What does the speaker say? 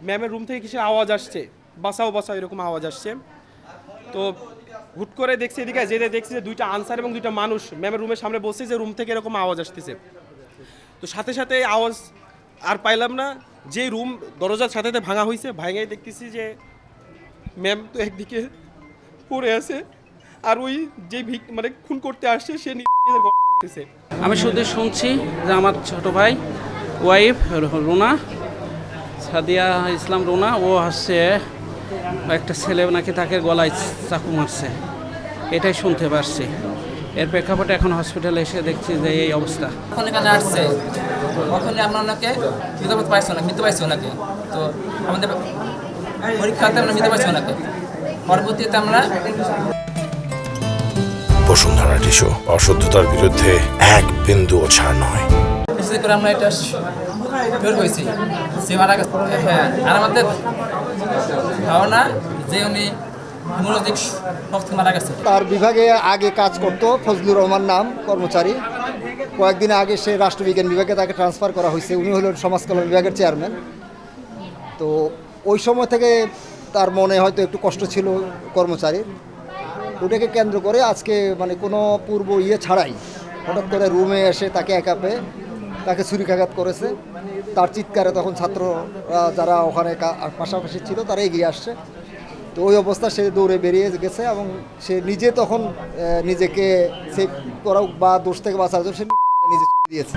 ম্যামের রুম থেকে কিসের আওয়াজ আসছে, বাঁচাও বাঁচাও এরকম আওয়াজ আসছে। তো হুট করে দেখছি এদিকে যেতে দেখছি যে দুইটা আনসার এবং দুইটা মানুষ ম্যামের রুমের সামনে বসছে যে রুম থেকে এরকম আওয়াজ আসতেছে। তো সাথে সাথে আওয়াজ আর পাইলাম না, যে রুম দরজার সাথে সাথে ভাঙা হয়েছে, ভাঙাই দেখতেছি যে ম্যাম তো একদিকে পড়ে আছে, আর ওই যে মানে খুন করতে আসছে সে নিজের গলা কাটতেছে। আমি শুধু শুনছি যে আমার ছোট ভাই ওয়াইফ রুনা, সাদিয়া ইসলাম রুনা, ও হচ্ছে একটা ছেলে নাকি তাকে গলায় চাকু মারছে, এটাই শুনতে পারছি। এর প্রেক্ষাপটে এখন হসপিটালে এসে দেখছি যে এই অবস্থা। এখন এখানে আসছে, ওখানে আমরা ওনাকে মৃত্যু পাইছি ওনাকে। তো আমাদের পরীক্ষাতে আমরা মৃত্যু পাইছি ওনাকে। পরবর্তীতে আমরা বসুন্ধরা টিস্যু, অশুদ্ধতার বিরুদ্ধে এক বিন্দুও ছাড় নয়। বিশেষ করে আমরা এটা বের হয়েছি সে মারা গেছে। হ্যাঁ, আর আমাদের ধারণা যে উনি মনোযোগ শক্তি মারা গেছে। তার বিভাগে আগে কাজ করত ফজলুর রহমান নাম কর্মচারী। কয়েকদিন আগে সে রাষ্ট্রবিজ্ঞান বিভাগে তাকে ট্রান্সফার করা হয়েছে। উনি হলেন সমাজকল্যাণ বিভাগের চেয়ারম্যান। তো ওই সময় থেকে তার মনে হয়তো একটু কষ্ট ছিল কর্মচারীর। ওটাকে কেন্দ্র করে আজকে মানে কোনো পূর্ব ছাড়াই হঠাৎ করে রুমে এসে তাকে একা পেয়ে তাকে ছুরিকাঘাত করেছে। তার চিৎকারে তখন ছাত্ররা যারা ওখানে পাশাপাশি ছিল তারা এগিয়ে আসছে। তো ওই অবস্থা সে দৌড়ে বেরিয়ে গেছে এবং সে নিজে তখন নিজেকে সেভ করা বা দোষ থেকে বাঁচার জন্য সে নিজে দিয়েছে।